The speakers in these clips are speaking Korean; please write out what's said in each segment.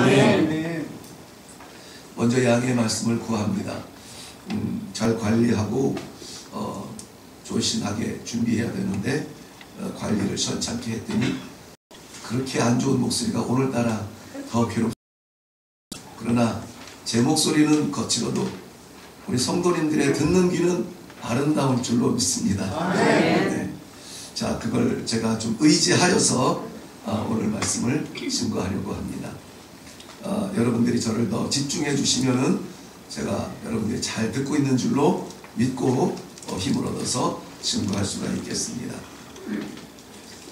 아멘. 먼저 양의 말씀을 구합니다. 잘 관리하고 조신하게 준비해야 되는데 관리를 선찮게 했더니 그렇게 안 좋은 목소리가 오늘따라 더 괴롭습니다. 그러나 제 목소리는 거칠어도 우리 성도님들의 듣는 귀는 아름다울 줄로 믿습니다. 네. 자, 그걸 제가 좀 의지하여서 오늘 말씀을 증거하려고 합니다. 여러분들이 저를 더 집중해 주시면은 제가 여러분들이 잘 듣고 있는 줄로 믿고 힘을 얻어서 증거할 수가 있겠습니다.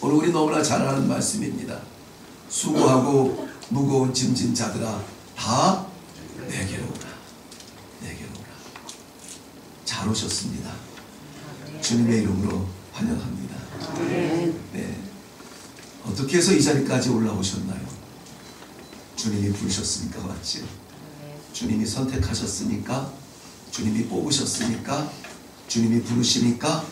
오늘 우리 너무나 잘 아는 말씀입니다. 수고하고 무거운 짐진 자들아 다 내게로 오라. 내게로 오라. 잘 오셨습니다. 주님의 이름으로 환영합니다. 네. 어떻게 해서 이 자리까지 올라오셨나요? 주님이 부르셨으니까 왔지요. 주님이 선택하셨으니까, 주님이 뽑으셨으니까, 주님이 부르시니까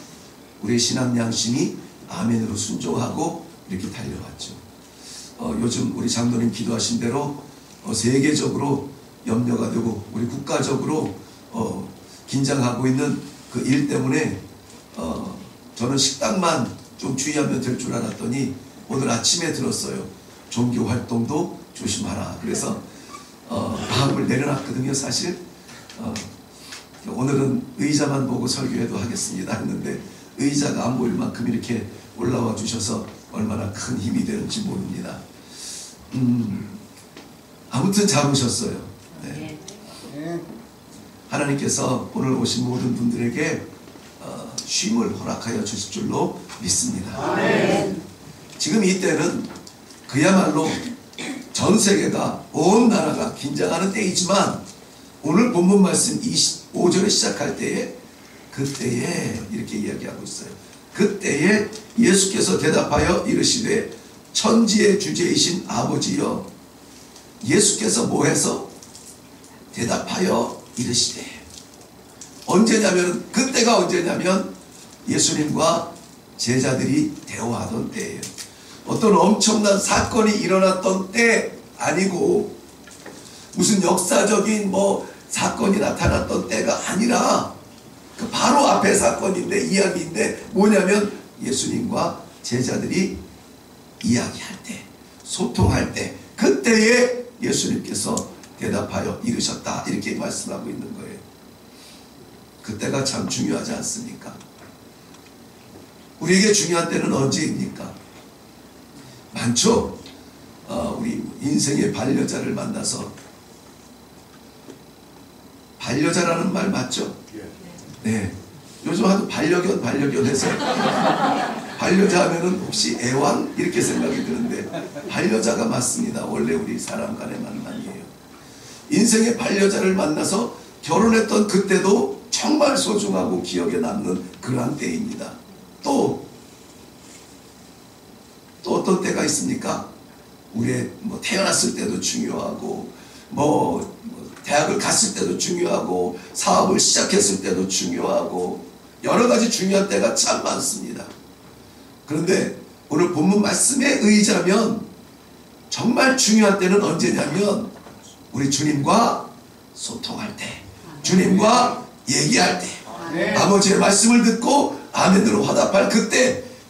우리의 신앙 양심이 아멘으로 순종하고 이렇게 달려왔죠. 요즘 우리 장로님 기도하신 대로 세계적으로 염려가 되고 우리 국가적으로 긴장하고 있는 그 일 때문에 저는 식당만 좀 주의하면 될 줄 알았더니 오늘 아침에 들었어요. 종교 활동도 조심하라. 그래서 마음을 내려놨거든요. 사실 오늘은 의자만 보고 설교해도 하겠습니다 했는데 의자가 안 보일 만큼 이렇게 올라와 주셔서 얼마나 큰 힘이 되는지 모릅니다. 아무튼 잘 오셨어요. 네. 하나님께서 오늘 오신 모든 분들에게 쉼을 허락하여 주실 줄로 믿습니다. 지금 이때는 그야말로 전 세계가 온 나라가 긴장하는 때이지만 오늘 본문 말씀 25절에 시작할 때에 그때에 이렇게 이야기하고 있어요. 그때에 예수께서 대답하여 이르시되 천지의 주제이신 아버지여. 예수께서 뭐해서 대답하여 이르시되 언제냐면 그때가 언제냐면 예수님과 제자들이 대화하던 때예요. 어떤 엄청난 사건이 일어났던 때 아니고 무슨 역사적인 사건이 나타났던 때가 아니라 그 바로 앞에 사건인데 이야기인데 뭐냐면 예수님과 제자들이 이야기할 때 소통할 때 그때에 예수님께서 대답하여 이르셨다 이렇게 말씀하고 있는 거예요. 그때가 참 중요하지 않습니까? 우리에게 중요한 때는 언제입니까? 많죠. 우리 인생의 반려자를 만나서 반려자라는 말 맞죠? 네. 요즘 하도 반려견 해서 반려자 하면은 혹시 애완 이렇게 생각이 드는데 반려자가 맞습니다. 원래 우리 사람 간의 만남이에요. 인생의 반려자를 만나서 결혼했던 그때도 정말 소중하고 기억에 남는 그러한 때입니다. 또 어떤 때가 있습니까? 우리의 태어났을 때도 중요하고 대학을 갔을 때도 중요하고 사업을 시작했을 때도 중요하고 여러 가지 중요한 때가 참 많습니다. 그런데 오늘 본문 말씀에 의지하면 정말 중요한 때는 언제냐면 우리 주님과 소통할 때, 주님과 얘기할 때, 아버지의 말씀을 듣고 아멘으로 화답할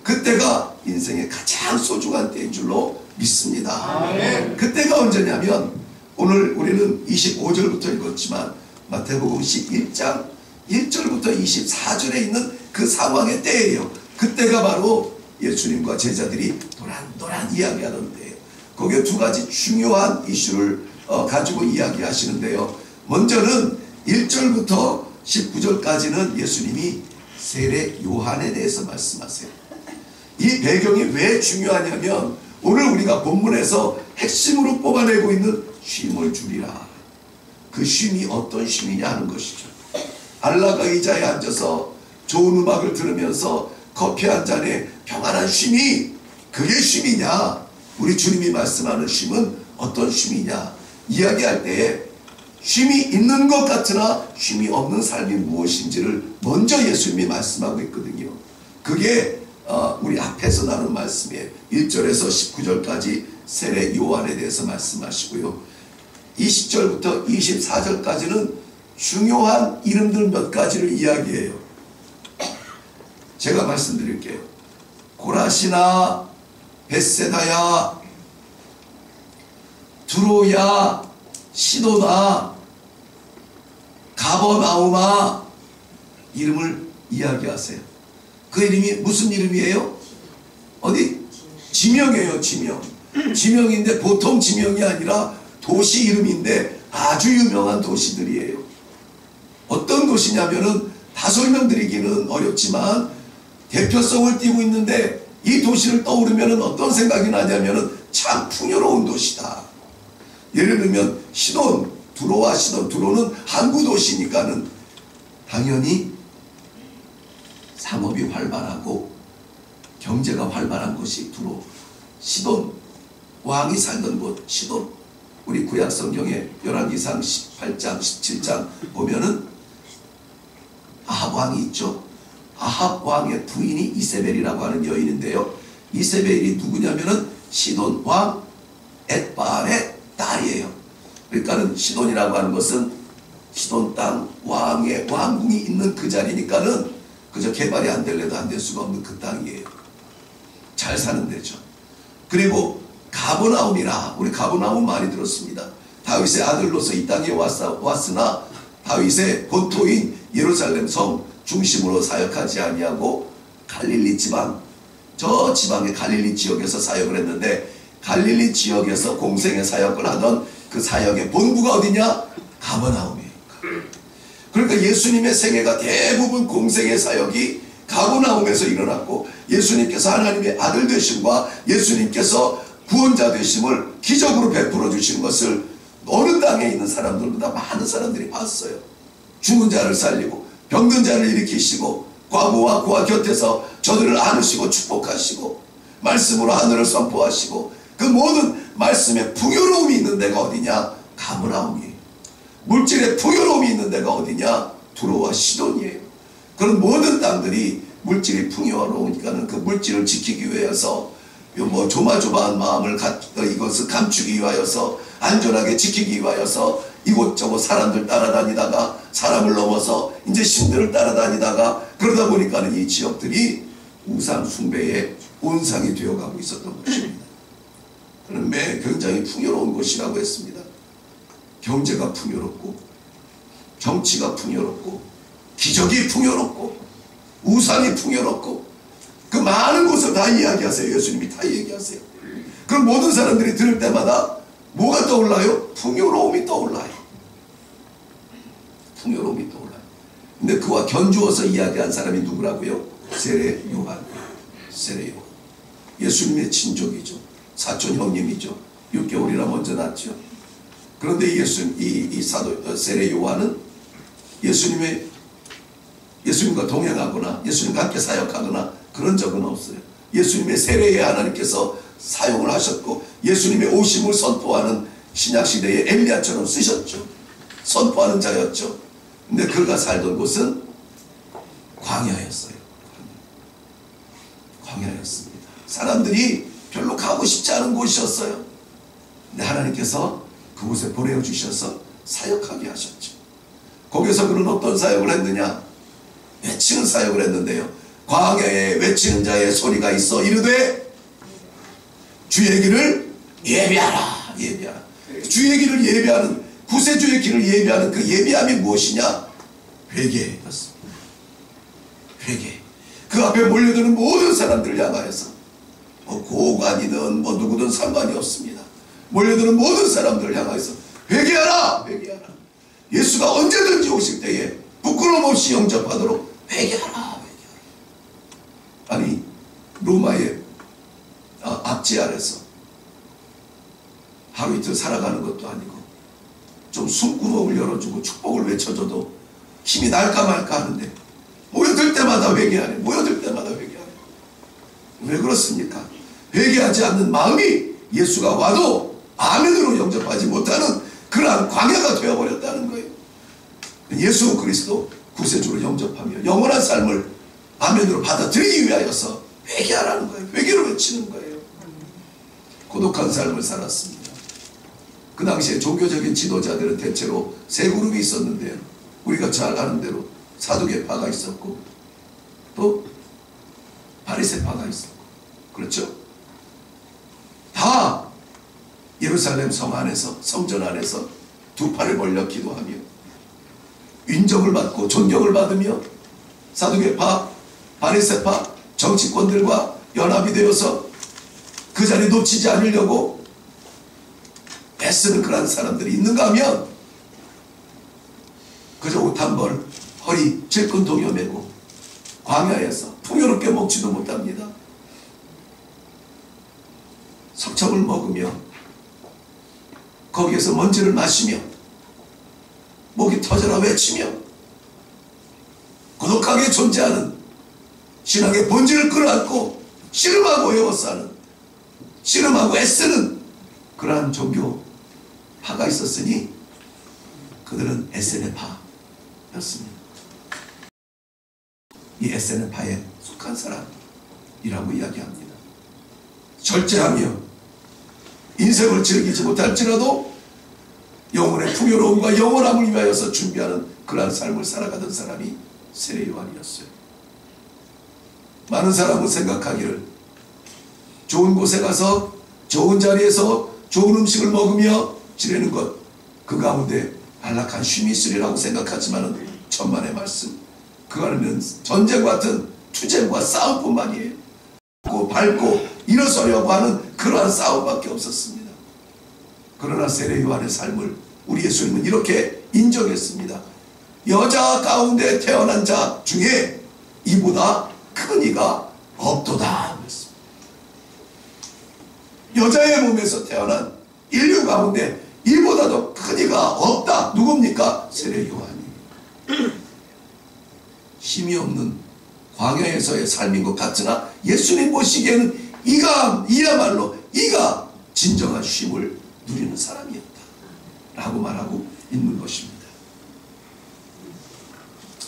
그때가 인생의 가장 소중한 때인 줄로 믿습니다. 그때가 언제냐면 오늘 우리는 25절부터 읽었지만 마태복음 11장 1절부터 24절에 있는 그 상황의 때예요. 그때가 바로 예수님과 제자들이 도란도란 이야기하는 때예요. 거기에 두 가지 중요한 이슈를 가지고 이야기하시는데요. 먼저는 1절부터 19절까지는 예수님이 세례 요한에 대해서 말씀하세요. 이 배경이 왜 중요하냐면 오늘 우리가 본문에서 핵심으로 뽑아내고 있는 쉼을 주리라. 그 쉼이 어떤 쉼이냐 하는 것이죠. 안락의 의자에 앉아서 좋은 음악을 들으면서 커피 한 잔에 평안한 쉼이 그게 쉼이냐? 우리 주님이 말씀하는 쉼은 어떤 쉼이냐? 이야기할 때에 쉼이 있는 것 같으나 쉼이 없는 삶이 무엇인지를 먼저 예수님이 말씀하고 있거든요. 그게 우리 앞에서 나눈 말씀이에요. 1절에서 19절까지 세례 요한에 대해서 말씀하시고요. 20절부터 24절까지는 중요한 이름들 몇 가지를 이야기해요. 제가 말씀드릴게요. 고라시나, 벳세다야, 두로야, 시도나, 가버나움아, 이름을 이야기하세요. 그 이름이 무슨 이름이에요? 어디? 지명이에요. 지명. 지명인데 보통 지명이 아니라 도시 이름인데 아주 유명한 도시들이에요. 어떤 도시냐면은 다 설명드리기는 어렵지만 대표성을 띠고 있는데, 이 도시를 떠오르면 어떤 생각이 나냐면은 참 풍요로운 도시다. 예를 들면 시돈, 두로와 시돈. 두로는 항구 도시니까는 당연히 상업이 활발하고 경제가 활발한 곳이 두로. 시돈, 왕이 살던 곳 시돈. 우리 구약 성경에 열왕기상 18장 17장 보면은 아합 왕이 있죠. 아합 왕의 부인이 이세벨이라고 하는 여인인데요. 이세벨이 누구냐면은 시돈 왕 엣바알의 딸이에요. 그러니까는 시돈이라고 하는 것은 시돈 땅 왕의 왕궁이 있는 그 자리니까는 그저 개발이 안 될래도 안 될 수가 없는 그 땅이에요. 잘 사는 데죠. 그리고 가버나움이라, 우리 가버나움 많이 들었습니다. 다윗의 아들로서 이 땅에 왔으나 다윗의 본토인 예루살렘 성 중심으로 사역하지 아니하고 갈릴리 지방, 저 지방의 갈릴리 지역에서 사역을 했는데, 갈릴리 지역에서 공생의 사역을 하던 그 사역의 본부가 어디냐? 가버나움이에요. 그러니까 예수님의 생애가 대부분 공생의 사역이 가버나움에서 일어났고, 예수님께서 하나님의 아들 되심과 예수님께서 구원자 되심을 기적으로 베풀어 주시는 것을 어느 땅에 있는 사람들보다 많은 사람들이 봤어요. 죽은 자를 살리고 병든 자를 일으키시고 과부와 고아 곁에서 저들을 안으시고 축복하시고 말씀으로 하늘을 선포하시고, 그 모든 말씀에 풍요로움이 있는 데가 어디냐? 가버나움이에요. 물질에 풍요로움이 있는 데가 어디냐? 두로와 시돈이에요. 그런 모든 땅들이 물질이 풍요로우니까는 그 물질을 지키기 위해서 뭐 조마조마한 마음을 이것을 감추기 위하여서, 안전하게 지키기 위하여서 이곳저곳 사람들 따라다니다가 사람을 넘어서 이제 신들을 따라다니다가, 그러다 보니까는 이 지역들이 우상 숭배의 온상이 되어가고 있었던 것입니다. 그는 굉장히 풍요로운 곳이라고 했습니다. 경제가 풍요롭고 정치가 풍요롭고 기적이 풍요롭고 우상이 풍요롭고, 그 많은 곳을 다 이야기하세요. 예수님이 다 얘기하세요. 그럼 모든 사람들이 들을 때마다 뭐가 떠올라요? 풍요로움이 떠올라요. 풍요로움이 떠올라요. 근데 그와 견주어서 이야기한 사람이 누구라고요? 세례 요한. 세례 요한. 예수님의 친족이죠. 사촌 형님이죠. 6개월이나 먼저 낳았죠. 그런데 이 사도 세례 요한은 예수님과 동행하거나 예수님과 함께 사역하거나 그런 적은 없어요. 예수님의 세례에 하나님께서 사용을 하셨고, 예수님의 오심을 선포하는 신약시대의 엘리야처럼 쓰셨죠. 선포하는 자였죠. 근데 그가 살던 곳은 광야였어요. 광야였습니다. 사람들이 별로 가고 싶지 않은 곳이었어요. 근데 하나님께서 그곳에 보내주셔서 사역하게 하셨죠. 거기서 그는 어떤 사역을 했느냐? 외치는 사역을 했는데요. 광야에 외치는 자의 소리가 있어 이르되 주의 길을 예비하라. 예비하라. 주의 길을 예비하는, 구세주의 길을 예비하는 그 예비함이 무엇이냐? 회개였습니다. 회개. 그 앞에 몰려드는 모든 사람들을 향하여서, 뭐 고관이든 뭐 누구든 상관이 없습니다. 몰려드는 모든 사람들을 향하여서 회개하라. 회개하라. 예수가 언제든지 오실 때에 부끄러움 없이 영접하도록 회개하라. 아니, 로마의 압제 아래서 하루 이틀 살아가는 것도 아니고 좀 숨구멍을 열어주고 축복을 외쳐줘도 힘이 날까 말까 하는데 모여들 때마다 회개하네. 모여들 때마다 회개하네. 왜 그렇습니까? 회개하지 않는 마음이 예수가 와도 아멘으로 영접하지 못하는 그러한 광야가 되어버렸다는 거예요. 예수 그리스도 구세주로 영접하며 영원한 삶을 아멘으로 받아들이기 위하여서 회개하라는 거예요. 회개를 외치는 거예요. 고독한 삶을 살았습니다. 그 당시에 종교적인 지도자들은 대체로 세 그룹이 있었는데요. 우리가 잘 아는 대로 사두개파가 있었고 또 바리새파가 있었고, 그렇죠? 다 예루살렘 성 안에서, 성전 안에서 두 팔을 벌려 기도하며 인정을 받고 존경을 받으며 사두개파, 바리새파 정치권들과 연합이 되어서 그 자리 놓치지 않으려고 애쓰는 그런 사람들이 있는가 하면 그저 옷 한 벌 허리 질끈 동여매고 광야에서 풍요롭게 먹지도 못합니다. 석청을 먹으며 거기에서 먼지를 마시며 목이 터져라 외치며 고독하게 존재하는 신앙의 본질을 끌어안고 씨름하고 에워싸는, 씨름하고 애쓰는 그러한 종교파가 있었으니 그들은 에세네파였습니다. 이 에세네파에 속한 사람이라고 이야기합니다. 절제하며 인생을 즐기지 못할지라도 영혼의 풍요로움과 영원함을 위하여서 준비하는 그러한 삶을 살아가던 사람이 세례 요한이었어요. 많은 사람은 생각하기를 좋은 곳에 가서 좋은 자리에서 좋은 음식을 먹으며 지내는 것, 그 가운데 안락한 쉼이 있으리라고 생각하지만 천만의 말씀, 그 안에는 전쟁과 같은 투쟁과 싸움뿐만이에요. 밟고 일어서려고 하는 그러한 싸움밖에 없었습니다. 그러나 세례 요한의 삶을 우리 예수님은 이렇게 인정했습니다. 여자 가운데 태어난 자 중에 이보다 큰 이가 없도다. 여자의 몸에서 태어난 인류 가운데 이보다 더 큰 이가 없다. 누굽니까? 세례 요한이. 힘이 없는 광야에서의 삶인 것 같으나 예수님 보시기에는 이야말로 이가 진정한 쉼을 누리는 사람이었다 라고 말하고 있는 것입니다.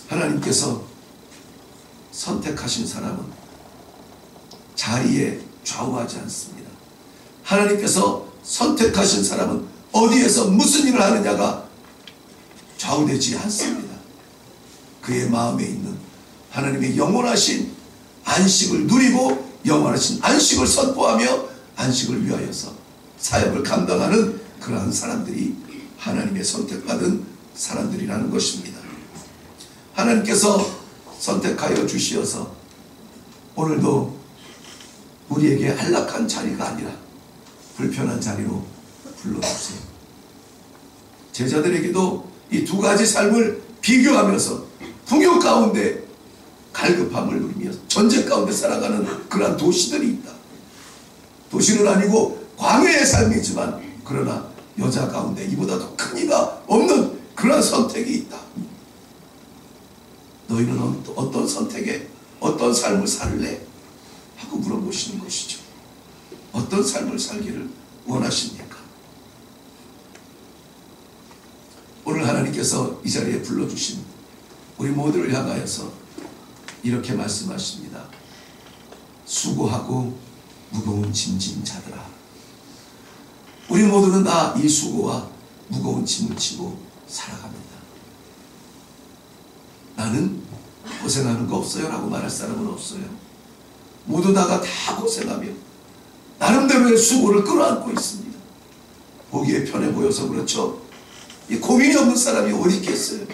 하나님께서 선택하신 사람은 자리에 좌우하지 않습니다. 하나님께서 선택하신 사람은 어디에서 무슨 일을 하느냐가 좌우되지 않습니다. 그의 마음에 있는 하나님의 영원하신 안식을 누리고 영원하신 안식을 선포하며 안식을 위하여서 사역을 감당하는 그러한 사람들이 하나님의 선택받은 사람들이라는 것입니다. 하나님께서 선택하여 주시어서 오늘도 우리에게 안락한 자리가 아니라 불편한 자리로 불러주세요. 제자들에게도 이 두 가지 삶을 비교하면서 풍요 가운데 갈급함을 누리며 전쟁 가운데 살아가는 그러한 도시들이 있다. 도시는 아니고 광야의 삶이지만 그러나 여자 가운데 이보다 더 큰 이가 없는 그러한 선택이 있다. 너희는 어떤 선택에 어떤 삶을 살래? 하고 물어보시는 것이죠. 어떤 삶을 살기를 원하십니까? 오늘 하나님께서 이 자리에 불러주신 우리 모두를 향하여서 이렇게 말씀하십니다. 수고하고 무거운 짐진 자들아. 우리 모두는 다 이 수고와 무거운 짐을 지고 살아갑니다. 나는 고생하는 거 없어요 라고 말할 사람은 없어요. 모두 다 고생하며 나름대로의 수고를 끌어안고 있습니다. 보기에 편해 보여서 그렇죠. 이 고민이 없는 사람이 어디 있겠어요?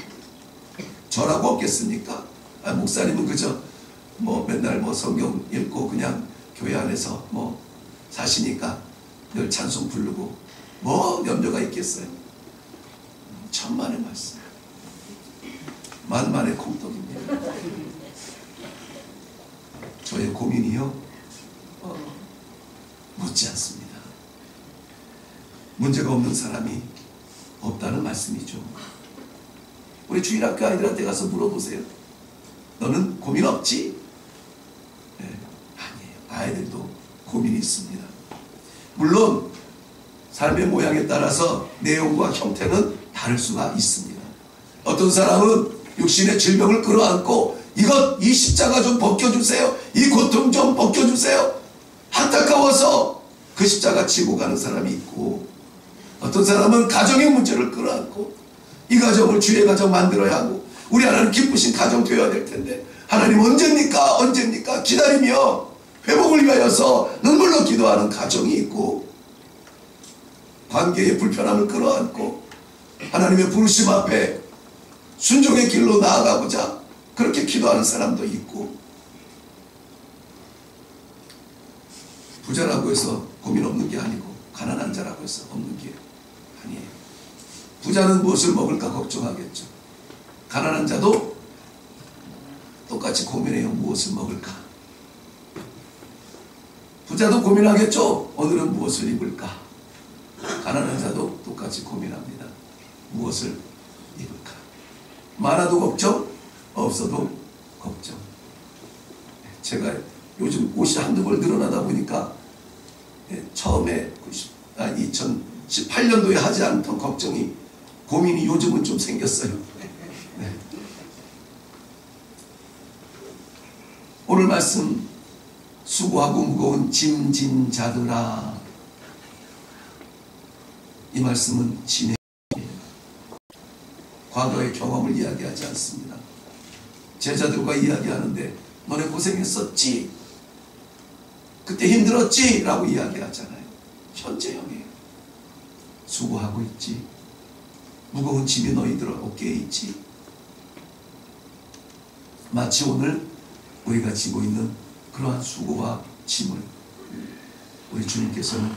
저라고 없겠습니까? 목사님은 그저 맨날 성경 읽고 그냥 교회 안에서 사시니까 늘 찬송 부르고 염려가 있겠어요? 천만의 말씀, 만만의 공덕입니다. 저의 고민이요 묻지 않습니다. 문제가 없는 사람이 없다는 말씀이죠. 우리 주일학교 아이들한테 가서 물어보세요. 너는 고민 없지? 네, 아니에요. 아이들도 고민이 있습니다. 물론 삶의 모양에 따라서 내용과 형태는 다를 수가 있습니다. 어떤 사람은 육신의 질병을 끌어안고 이 십자가 좀 벗겨주세요. 이 고통 좀 벗겨주세요. 안타까워서 그 십자가 지고 가는 사람이 있고, 어떤 사람은 가정의 문제를 끌어안고 이 가정을 주의 가정 만들어야 하고 우리 하나님 기쁘신 가정 되어야 될 텐데 하나님 언제입니까 기다리며 회복을 위하여서 눈물로 기도하는 가정이 있고, 관계의 불편함을 끌어안고 하나님의 부르심 앞에 순종의 길로 나아가고자 그렇게 기도하는 사람도 있고, 부자라고 해서 고민 없는 게 아니고 가난한 자라고 해서 없는 게 아니에요. 부자는 무엇을 먹을까 걱정하겠죠. 가난한 자도 똑같이 고민해요. 무엇을 먹을까. 부자도 고민하겠죠. 오늘은 무엇을 입을까. 가난한 자도 똑같이 고민합니다. 무엇을 입을까. 많아도 걱정, 없어도 걱정. 제가 요즘 옷이 한두 벌 늘어나다 보니까 처음에 2018년도에 하지 않던 걱정이, 고민이 요즘은 좀 생겼어요. 네. 오늘 말씀, 수고하고 무거운 짐진 자들아, 이 말씀은 진행이에요. 과거의 경험을 이야기하지 않습니다. 제자들과 이야기하는데 너네 고생했었지, 그때 힘들었지 라고 이야기하잖아요. 현재형이에요. 수고하고 있지, 무거운 짐이 너희들 어깨에 있지. 마치 오늘 우리가 지고 있는 그러한 수고와 짐을 우리 주님께서는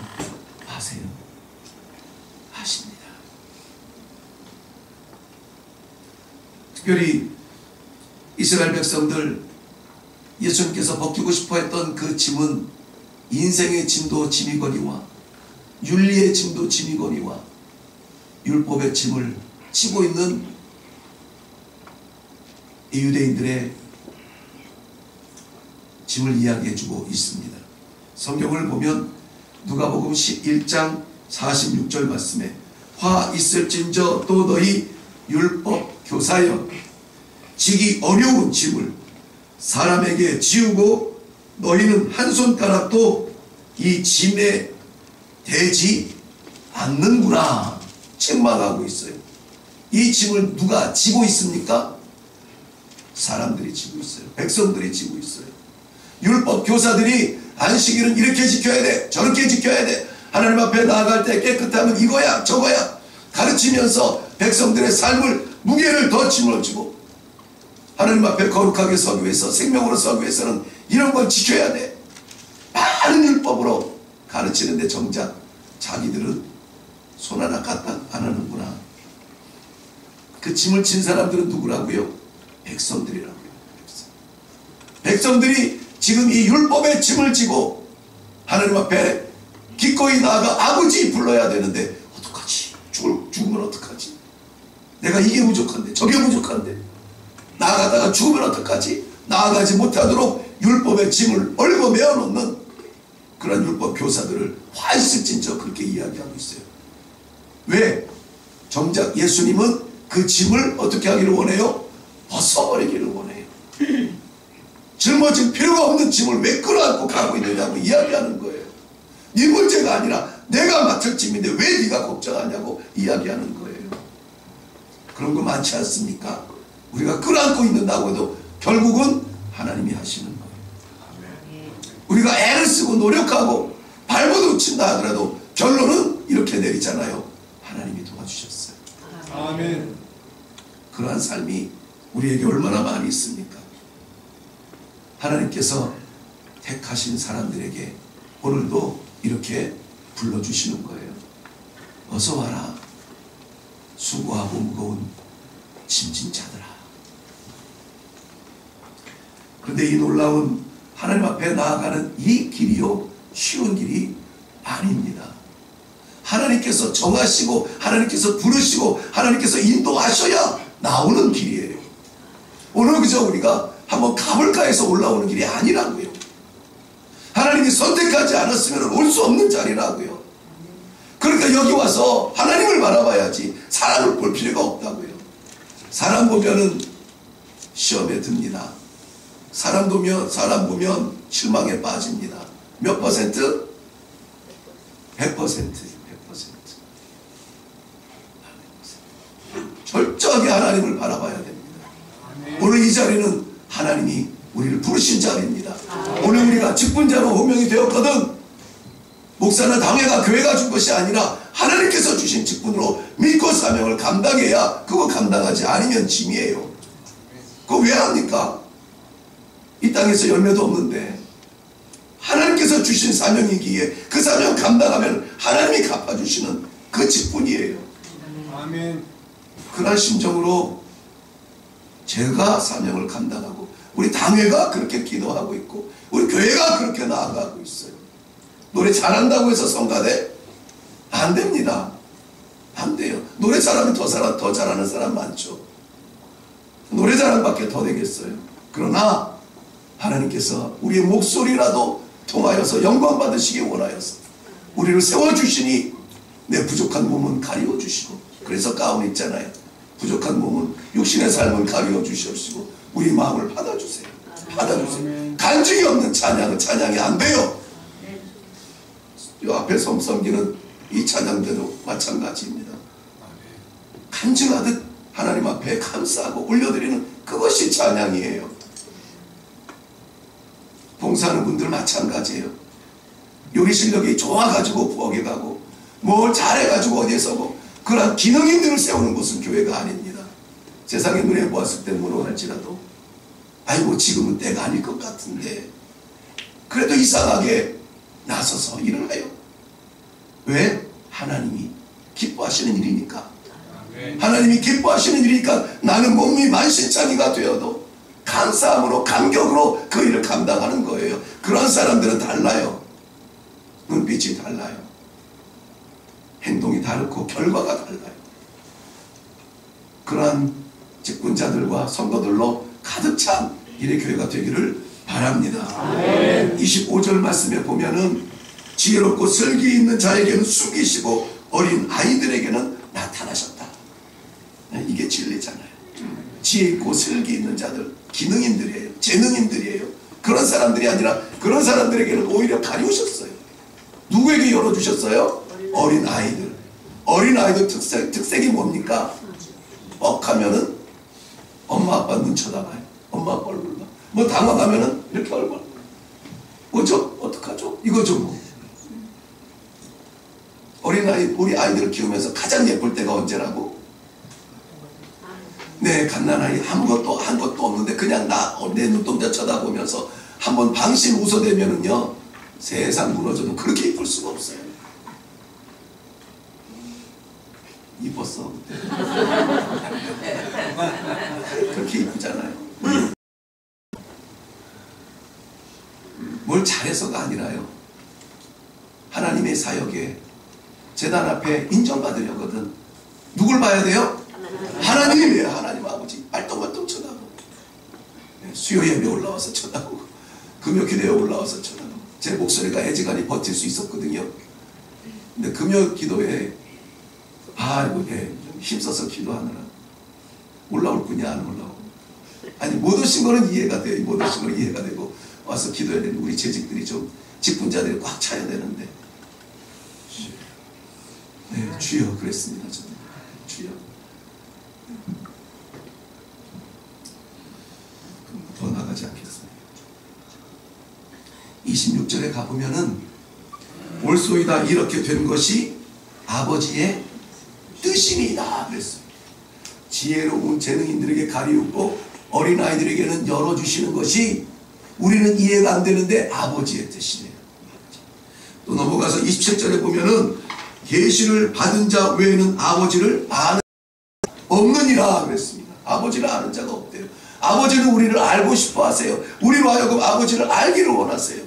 아세요, 아십니다. 특별히 이스라엘 백성들, 예수님께서 벗기고 싶어 했던 그 짐은 인생의 짐도 짐이거니와 윤리의 짐도 짐이거니와 율법의 짐을 지고 있는 이 유대인들의 짐을 이야기해주고 있습니다. 성경을 보면 누가복음 11장 46절 말씀에 화 있을진저 또 너희 율법 교사여 지기 어려운 짐을 사람에게 지우고 너희는 한 손가락도 이 짐에 대지 않는구나 책망하고 있어요. 이 짐을 누가 지고 있습니까? 사람들이 지고 있어요. 백성들이 지고 있어요. 율법 교사들이 안식일은 이렇게 지켜야 돼, 저렇게 지켜야 돼, 하나님 앞에 나아갈 때 깨끗하면 이거야 저거야 가르치면서 백성들의 삶을, 무게를 더 짊어지고 하나님 앞에 거룩하게 서기 위해서, 생명으로 서기 위해서는 이런 걸 지켜야 돼, 많은 율법으로 가르치는데 정작 자기들은 손 하나 까딱 안 하는구나. 그 짐을 진 사람들은 누구라고요? 백성들이라고요. 백성들이 지금 이 율법의 짐을 지고 하나님 앞에 기꺼이 나아가 아버지 불러야 되는데 어떡하지? 죽으면 어떡하지? 내가 이게 부족한데 저게 부족한데 나아가다가 죽으면 어떡하지? 나아가지 못하도록 율법의 짐을 얼고 메어놓는 그런 율법 교사들을 화있을진저 그렇게 이야기하고 있어요. 왜? 정작 예수님은 그 짐을 어떻게 하기를 원해요? 벗어버리기를 원해요. 짊어질 필요가 없는 짐을 왜 끌어안고 가고 있느냐고 이야기하는 거예요. 네 문제가 아니라 내가 맡을 짐인데 왜 네가 걱정하냐고 이야기하는 거예요. 그런 거 많지 않습니까? 우리가 끌어안고 있는다고 해도 결국은 하나님이 하시는 거예요. 우리가 애를 쓰고 노력하고 발버둥 친다 하더라도 결론은 이렇게 내리잖아요. 하나님이 도와주셨어요. 아멘. 그러한 삶이 우리에게 얼마나 많이 있습니까? 하나님께서 택하신 사람들에게 오늘도 이렇게 불러주시는 거예요. 어서 와라. 수고하고 무거운 짐진 자들아. 그런데 이 놀라운 하나님 앞에 나아가는 이 길이요, 쉬운 길이 아닙니다. 하나님께서 정하시고 하나님께서 부르시고 하나님께서 인도하셔야 나오는 길이에요. 오늘 그저 우리가 한번 가볼까 해서 올라오는 길이 아니라고요. 하나님이 선택하지 않았으면 올 수 없는 자리라고요. 그러니까 여기 와서 하나님을 바라봐야지 사람을 볼 필요가 없다고요. 사람 보면은 시험에 듭니다. 사람 보면 실망에 빠집니다. 몇 퍼센트? 100%예요. 100%. 철저하게 하나님을 바라봐야 됩니다. 오늘 이 자리는 하나님이 우리를 부르신 자리입니다. 오늘 우리가 직분자로 호명이 되었거든 목사나 당회가 교회가 준 것이 아니라 하나님께서 주신 직분으로 믿고 사명을 감당해야 그거 감당하지 않으면 짐이에요. 그거 왜 합니까? 이 땅에서 열매도 없는데 하나님께서 주신 사명이기에 그 사명 감당하면 하나님이 갚아주시는 그 직분이에요. 아멘. 그런 심정으로 제가 사명을 감당하고 우리 당회가 그렇게 기도하고 있고 우리 교회가 그렇게 나아가고 있어요. 노래 잘한다고 해서 성가대? 안 됩니다. 안 돼요. 노래 잘하면 더 잘하는 사람 많죠. 노래 자랑밖에 더 되겠어요. 그러나 하나님께서 우리의 목소리라도 통하여서 영광 받으시기 원하여서 우리를 세워주시니 내 부족한 몸은 가리워 주시고 그래서 가운 있잖아요. 부족한 몸은 육신의 삶을 가리워 주시옵시고 우리 마음을 받아주세요. 받아주세요. 간증이 없는 찬양은 찬양이 안 돼요. 이 앞에 섬기는 이 찬양대도 마찬가지입니다. 간증하듯 하나님 앞에 감사하고 올려드리는 그것이 찬양이에요. 봉사하는 분들 마찬가지예요. 요리 실력이 좋아가지고 부엌에 가고 뭘 잘해가지고 어디에서 뭐 그런 기능인들을 세우는 곳은 교회가 아닙니다. 세상의 눈에 보았을 때 물어할지라도 아이고 지금은 때가 아닐 것 같은데 그래도 이상하게 나서서 일을 해요. 왜? 하나님이 기뻐하시는 일이니까. 하나님이 기뻐하시는 일이니까 나는 몸이 만신창이가 되어도 감사함으로 감격으로 그 일을 감당하는 거예요. 그런 사람들은 달라요. 눈빛이 달라요. 행동이 다르고 결과가 달라요. 그러한 직분자들과 성도들로 가득 찬 일의 교회가 되기를 바랍니다. 25절 말씀에 보면은 지혜롭고 슬기 있는 자에게는 숨기시고 어린 아이들에게는 나타나셨다. 이게 진리잖아요. 지혜 있고 슬기 있는 자들 기능인들이에요. 재능인들이에요. 그런 사람들이 아니라 그런 사람들에게는 오히려 가리우셨어요. 누구에게 열어주셨어요? 어린 아이들. 어린 아이들 특색이 뭡니까? 하면은 엄마 아빠 눈 쳐다봐요. 엄마 아빠 얼굴 봐. 뭐 당황하면은 이렇게 얼굴. 뭐죠? 어떡하죠? 이거죠 뭐. 우리 아이들을 키우면서 가장 예쁠 때가 언제라고? 네, 갓난아이 한 것도 없는데 그냥 내 눈동자 쳐다보면서 한번 방심 웃어대면은요 세상 무너져도 그렇게 이쁠 수가 없어요. 이뻤어. 그렇게 이쁘잖아요. 뭘 잘해서가 아니라요. 하나님의 사역에 제단 앞에 인정받으려거든. 누굴 봐야 돼요? 하나님이에요. 하나님 아버지. 말똥말똥 쳐다보고 수요 예배 올라와서 쳐다보고 금요 기도에 올라와서 쳐다보고 제 목소리가 애지간히 버틸 수 있었거든요. 근데 금요 기도에 이렇게 힘써서 기도하느라 올라올 거냐 안 올라오고 아니 못 오신 거는 이해가 돼요. 못 오신 거는 이해가 되고 와서 기도해야 되는 우리 재직들이 좀 직분자들이 꽉 차야 되는데 네, 주여 그랬습니다. 저는 주여 더 나가지 않겠습니다. 26절에 가보면은 올소이다 이렇게 된 것이 아버지의 뜻이니이다 그랬어요. 지혜로운 재능인들에게 가리우고 어린아이들에게는 열어주시는 것이 우리는 이해가 안 되는데 아버지의 뜻이래요. 또 넘어가서 27절에 보면은 계시를 받은 자 외에는 아버지를 아는 없느니라 그랬습니다. 아버지를 아는 자가 없대요. 아버지는 우리를 알고 싶어 하세요. 우리로 하여금 아버지를 알기를 원하세요.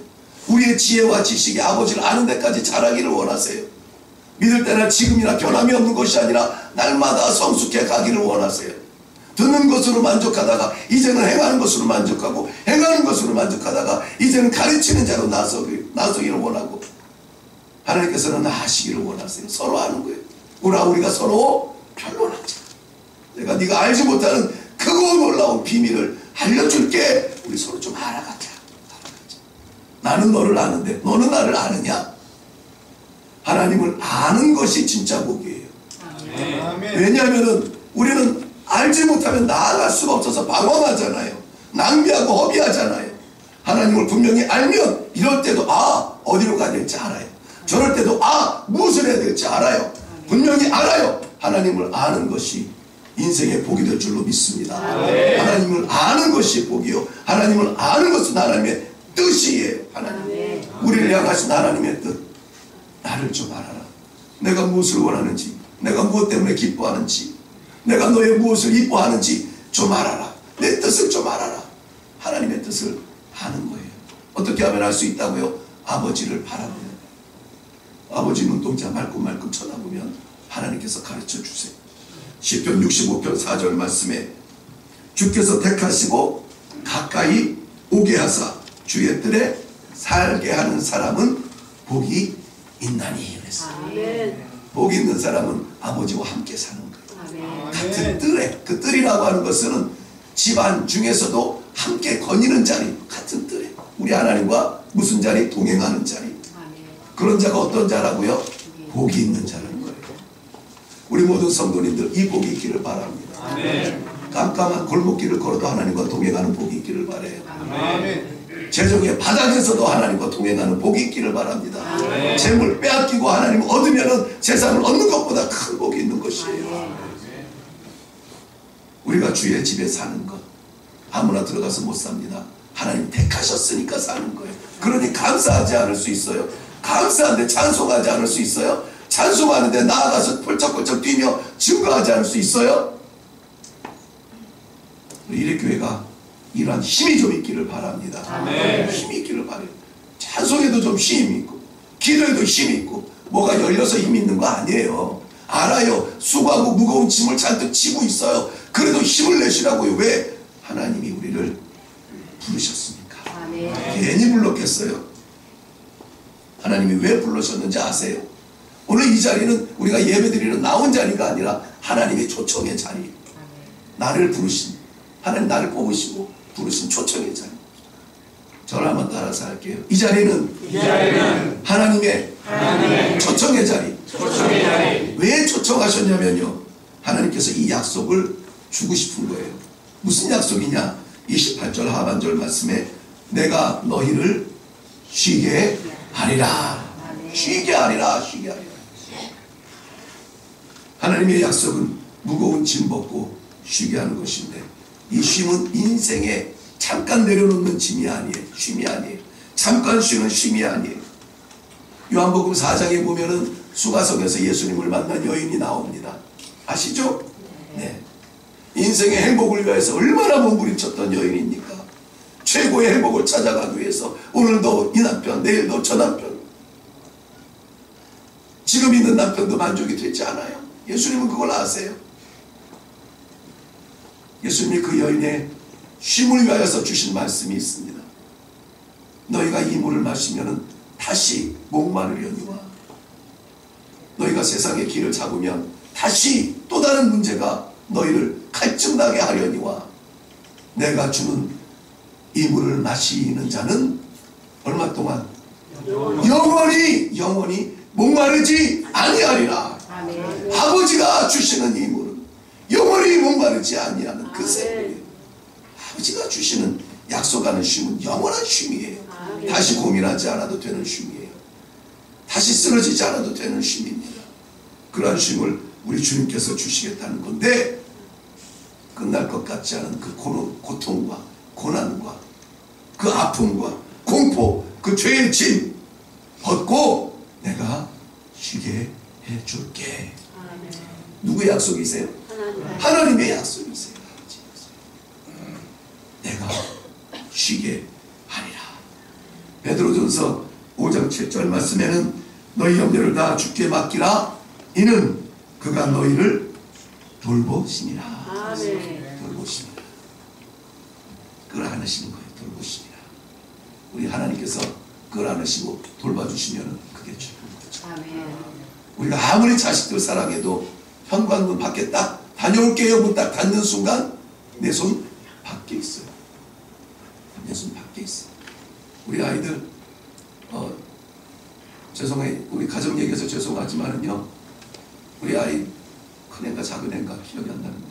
우리의 지혜와 지식이 아버지를 아는 데까지 자라기를 원하세요. 믿을 때나 지금이나 변함이 없는 것이 아니라 날마다 성숙해 가기를 원하세요. 듣는 것으로 만족하다가 이제는 행하는 것으로 만족하고 행하는 것으로 만족하다가 이제는 가르치는 자로 나서기를 원하고 하나님께서는 아시기를 원하세요. 서로 아는 거예요. 우리가 서로 변론하자. 내가 네가 알지 못하는 크고 놀라운 비밀을 알려줄게. 우리 서로 좀 알아가자. 나는 너를 아는데 너는 나를 아느냐? 하나님을 아는 것이 진짜 복이에요. 아멘. 왜냐하면 우리는 알지 못하면 나아갈 수가 없어서 방황하잖아요. 낭비하고 허비하잖아요. 하나님을 분명히 알면 이럴 때도 어디로 가야 될지 알아요. 저럴 때도 무엇을 해야 될지 알아요. 분명히 알아요. 하나님을 아는 것이 인생의 복이 될 줄로 믿습니다. 하나님을 아는 것이 복이요, 하나님을 아는 것은 하나님의 뜻이에요. 하나님, 우리를 향하신 하나님의 뜻. 나를 좀 알아라. 내가 무엇을 원하는지, 내가 무엇 때문에 기뻐하는지, 내가 너의 무엇을 이뻐하는지 좀 알아라. 내 뜻을 좀 알아라. 하나님의 뜻을 아는 거예요. 어떻게 하면 알 수 있다고요? 아버지를 바라보면, 아버지 눈동자 말끔말끔 쳐다보면 하나님께서 가르쳐 주세요. 시편 65편 4절 말씀에 주께서 택하시고 가까이 오게 하사 주의 뜰에 살게 하는 사람은 복이 있나니 그랬어요. 복이 있는 사람은 아버지와 함께 사는 거예요. 같은 뜰에, 그 뜰이라고 하는 것은 집안 중에서도 함께 거니는 자리, 같은 뜰에 우리 하나님과 무슨 자리? 동행하는 자리. 그런 자가 어떤 자라고요? 복이 있는 자라는 거예요. 우리 모든 성도님들 이 복이 있기를 바랍니다. 아멘. 깜깜한 골목길을 걸어도 하나님과 동행하는 복이 있기를 바라요. 아멘. 재정의 바닥에서도 하나님과 동행하는 복이 있기를 바랍니다. 아멘. 재물 빼앗기고 하나님 얻으면 재산을 얻는 것보다 큰 복이 있는 것이에요. 우리가 주의 집에 사는 것 아무나 들어가서 못 삽니다. 하나님 택하셨으니까 사는 거예요. 그러니 감사하지 않을 수 있어요. 감사한데 찬송하지 않을 수 있어요. 찬송하는데 나아가서 펄쩍펄쩍 뛰며 증거하지 않을 수 있어요. 우리 이래교회가 이러한 힘이 좀 있기를 바랍니다. 아멘. 힘이 있기를 바라요. 찬송에도 좀 힘이 있고 기도에도 힘이 있고 뭐가 열려서 힘이 있는 거 아니에요. 알아요. 수고하고 무거운 짐을 잔뜩 지고 있어요. 그래도 힘을 내시라고요. 왜? 하나님이 우리를 부르셨으니까. 괜히 불렀겠어요? 하나님이 왜 불러셨는지 아세요? 오늘 이 자리는 우리가 예배드리러 나온 자리가 아니라 하나님의 초청의 자리. 나를 부르신, 하나님 나를 뽑으시고 부르신 초청의 자리. 저를 한번 따라서 할게요. 이 자리는 하나님의 초청의 자리. 왜 초청하셨냐면요, 하나님께서 이 약속을 주고 싶은 거예요. 무슨 약속이냐? 28절 하반절 말씀에 내가 너희를 쉬게 하리라. 쉬게 하리라. 쉬게 하리라. 하나님의 약속은 무거운 짐 벗고 쉬게 하는 것인데, 이 쉼은 인생에 잠깐 내려놓는 짐이 아니에요. 쉼이 아니에요. 잠깐 쉬는 쉼이 아니에요. 요한복음 4장에 보면은 수가성에서 예수님을 만난 여인이 나옵니다. 아시죠? 네. 인생의 행복을 위해서 얼마나 몸부림쳤던 여인입니까? 최고의 행복을 찾아가기 위해서 오늘도 이 남편, 내일도 저 남편, 지금 있는 남편도 만족이 되지 않아요. 예수님은 그걸 아세요. 예수님이 그 여인의 쉼을 위하여서 주신 말씀이 있습니다. 너희가 이 물을 마시면 다시 목마르려니와 너희가 세상의 길을 잡으면 다시 또 다른 문제가 너희를 갈증나게 하려니와 내가 주는 이 물을 마시는 자는 얼마 동안? 영원히 목마르지 아니하리라. 아멘. 아버지가 주시는 이 물은 영원히 목마르지 아니하는 그 샘물이에요. 아버지가 주시는 약속하는 쉼은 영원한 쉼이에요. 아멘. 다시 고민하지 않아도 되는 쉼이에요. 다시 쓰러지지 않아도 되는 쉼입니다. 그러한 쉼을 우리 주님께서 주시겠다는 건데, 끝날 것 같지 않은 그 고통과 고난과 그 아픔과 공포, 그 죄의 짐 벗고 내가 쉬게 해줄게. 아멘. 누구의 약속이세요? 하나님. 하나님의 약속이세요. 내가 쉬게 하리라. 베드로전서 5장 7절 말씀에는 너희 염려를 다 주께 맡기라. 이는 그가 너희를 돌보시니라. 아멘. 돌보시니라. 그걸 안으시는 거예요. 돌보시니라. 우리 하나님께서 그걸 안으시고 돌봐주시면 그게 최고인 거죠. 아멘. 우리가 아무리 자식들 사랑해도 현관문 밖에 딱 다녀올게요 문 딱 닫는 순간 내 손 밖에 있어요. 내 손 밖에 있어요. 우리 아이들 죄송해요. 우리 가정 얘기해서 죄송하지만은요. 우리 아이 큰 애인가 작은 애인가 기억이 안 나는데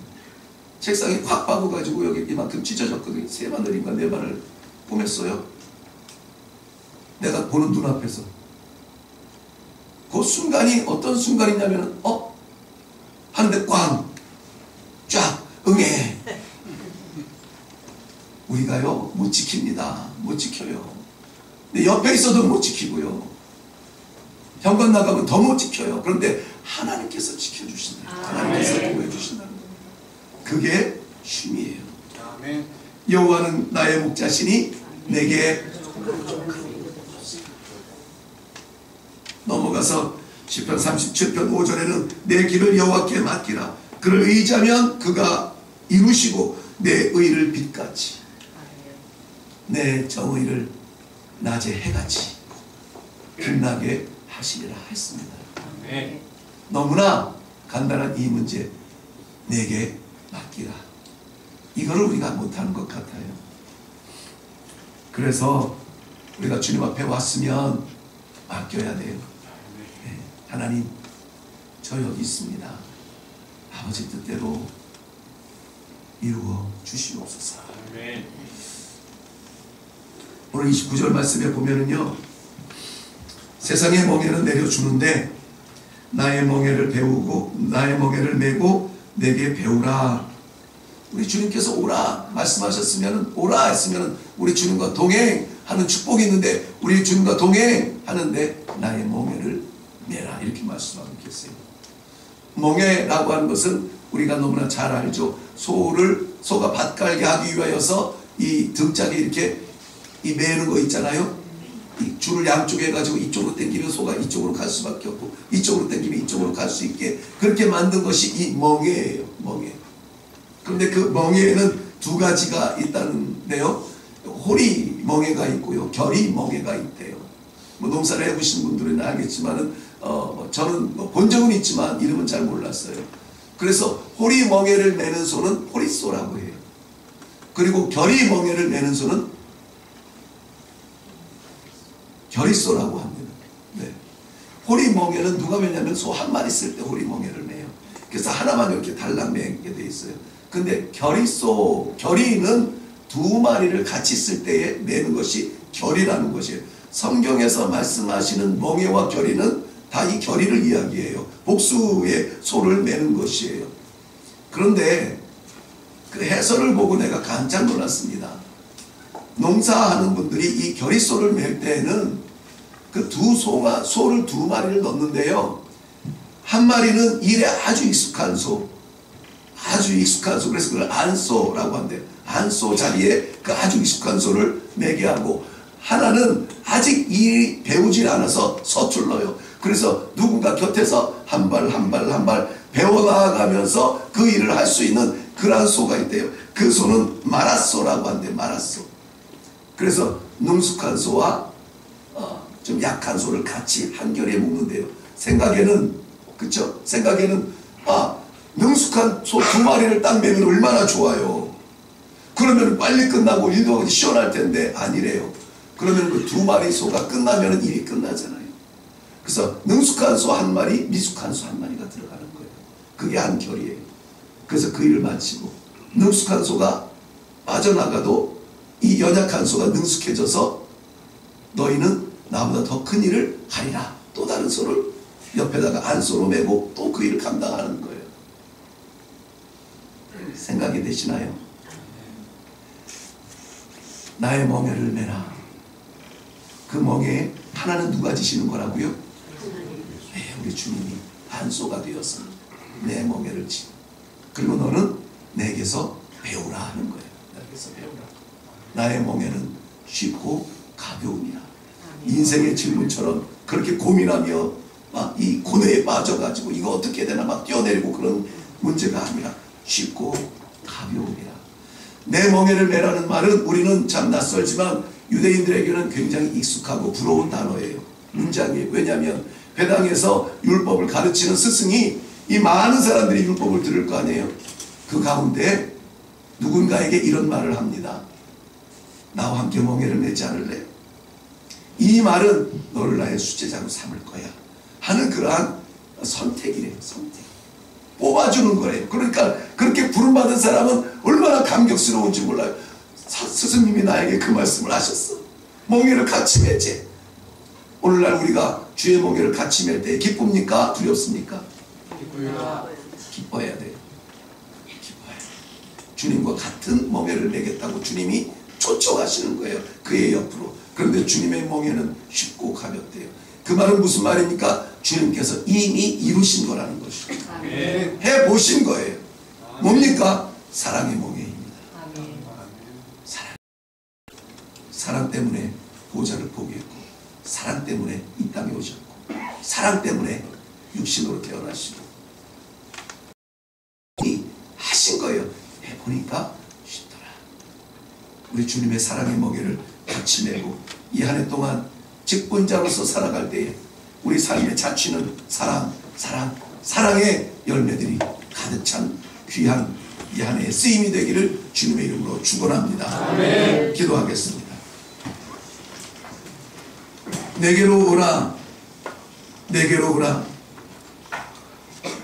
책상에 콱 박아가지고 여기 이만큼 찢어졌거든요. 세 바늘인가 네 바늘 꼬맸어요. 내가 보는 눈앞에서. 그 순간이 어떤 순간이냐면은 하는데 꽝! 쫙! 응애! 우리가요 못 지킵니다. 못 지켜요. 근데 옆에 있어도 못 지키고요. 현관 나가면 더 못 지켜요. 그런데 하나님께서 지켜주신다. 하나님께서 보여주신다는 거예요. 그게 쉼이에요. 아멘. 여호와는 나의 목자시니 내게 넘어가서 시편 37편 5절에는 내 길을 여호와께 맡기라. 그를 의지하면 그가 이루시고 내 의를 빛같이 내 정의를 낮에 해같이 빛나게 하시리라 했습니다. 아멘. 너무나 간단한 이 문제 내게 맡기라. 이거를 우리가 못하는 것 같아요. 그래서 우리가 주님 앞에 왔으면 맡겨야 돼요. 네, 하나님 저 여기 있습니다. 아버지 뜻대로 이루어 주시옵소서. 아멘. 오늘 29절 말씀에 보면은요, 세상의 멍에는 내려주는데 나의 멍에를 배우고 나의 멍에를 메고 내게 배우라. 우리 주님께서 오라 말씀하셨으면 오라 했으면 우리 주님과 동행하는 축복이 있는데 우리 주님과 동행하는데 나의 멍에를 메라 이렇게 말씀하고 계세요. 멍에라고 하는 것은 우리가 너무나 잘 알죠. 소가 밭 갈게 하기 위하여서 이 등짝에 이렇게 이 매는 거 있잖아요. 이 줄을 양쪽에 해가지고 이쪽으로 당기면 소가 이쪽으로 갈 수밖에 없고 이쪽으로 당기면 이쪽으로 갈 수 있게 그렇게 만든 것이 이 멍에예요. 멍에. 그런데 그 멍에에는 두 가지가 있다는데요. 호리 멍에가 있고요. 결이 멍에가 있대요. 뭐 농사를 해보신 분들은 알겠지만은 저는 본 적은 있지만 이름은 잘 몰랐어요. 그래서 호리 멍에를 매는 소는 호리소라고 해요. 그리고 결이 멍에를 매는 소는 결이소라고 합니다. 네. 호리 멍에는 누가 매냐면 소 한 마리 쓸 때 호리 멍에를 매요. 그래서 하나만 이렇게 달랑 매게 돼 있어요. 근데 결이는 두 마리를 같이 쓸 때에 매는 것이 결이라는 것이에요. 성경에서 말씀하시는 멍에와 결이는 다 이 결이를 이야기해요. 복수의 소를 매는 것이에요. 그런데 그 해설을 보고 내가 깜짝 놀랐습니다. 농사하는 분들이 이 결이소를 맬 때에는 그 소를 두 마리를 넣는데요. 한 마리는 일에 아주 익숙한 소, 그래서 그걸 안소라고 한대요. 안소 자리에 그 아주 익숙한 소를 매게 하고 하나는 아직 일이 배우질 않아서 서툴러요. 그래서 누군가 곁에서 한 발 배워나가면서 그 일을 할 수 있는 그러한 소가 있대요. 그 소는 마라소라고 한대요. 마라소. 그래서 능숙한 소와 좀 약한 소를 같이 한결에 묶는데요. 생각에는 능숙한 소 두 마리를 딱 매면 얼마나 좋아요. 그러면 빨리 끝나고 일도 시원할 텐데 아니래요. 그러면 그 두 마리 소가 끝나면 일이 끝나잖아요. 그래서 능숙한 소 한 마리, 미숙한 소 한 마리가 들어가는 거예요. 그게 한 결이에요. 그래서 그 일을 마치고 능숙한 소가 빠져나가도 이 연약한 소가 능숙해져서 너희는 나보다 더 큰 일을 하리라. 또 다른 소를 옆에다가 안소로 메고 또 그 일을 감당하는 거예요. 생각이 되시나요? 나의 멍에를 메라. 그 멍에 하나는 누가 지시는 거라고요? 네, 우리 주님이 안소가 되어서 내 멍에를 지. 그리고 너는 내게서 배우라 하는 거예요. 내게서 배우라. 나의 멍에는 쉽고 가벼우니라. 인생의 질문처럼 그렇게 고민하며 막 이 고뇌에 빠져가지고 이거 어떻게 해야 되나 막 뛰어내리고 그런 문제가 아니라 쉽고 가벼우니라. 내 멍에를 매라는 말은 우리는 참 낯설지만 유대인들에게는 굉장히 익숙하고 부러운 단어예요. 문장이에요. 왜냐하면 회당에서 율법을 가르치는 스승이 이 많은 사람들이 율법을 들을 거 아니에요. 그 가운데 누군가에게 이런 말을 합니다. 나와 함께 멍에를 매지 않을래? 이 말은 너를 나의 수제자로 삼을 거야 하는 그러한 선택이래요. 선택. 뽑아주는 거예요. 그러니까 그렇게 부름받은 사람은 얼마나 감격스러운지 몰라요. 스승님이 나에게 그 말씀을 하셨어. 멍에를 같이 매제. 오늘날 우리가 주의 멍에를 같이 맬 때 기쁩니까? 두렵습니까? 기뻐야 돼요. 기뻐야 돼요. 주님과 같은 멍에를 매겠다고 주님이 초청하시는 거예요. 그의 옆으로. 그런데 주님의 멍에는 쉽고 가볍대요. 그 말은 무슨 말입니까? 주님께서 이미 이루신 거라는 것이죠. 해보신 거예요. 뭡니까? 사랑의 멍에입니다. 사랑 때문에 보좌를 포기했고, 사랑 때문에 이 땅에 오셨고, 사랑 때문에 육신으로 태어나시고 하신 거예요. 해보니까 쉽더라. 우리 주님의 사랑의 멍에를 같이 메고 이 한 해 동안 직분자로서 살아갈 때에 우리 삶의 자취는 사랑의 열매들이 가득 찬 귀한 이 한 해의 쓰임이 되기를 주님의 이름으로 축원합니다. 아멘. 기도하겠습니다. 내게로 오라, 내게로 오라.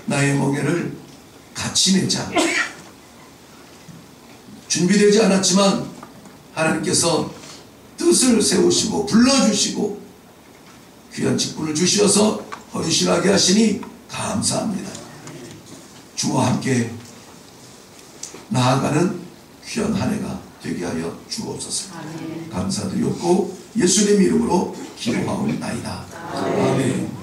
나의 멍에를 같이 매자. 준비되지 않았지만 하나님께서 뜻을 세우시고 불러주시고 귀한 직분을 주셔서 헌신하게 하시니 감사합니다. 주와 함께 나아가는 귀한 한 해가 되게 하여 주옵소서. 감사드리옵고 예수님 이름으로 기도하옵나이다. 아멘.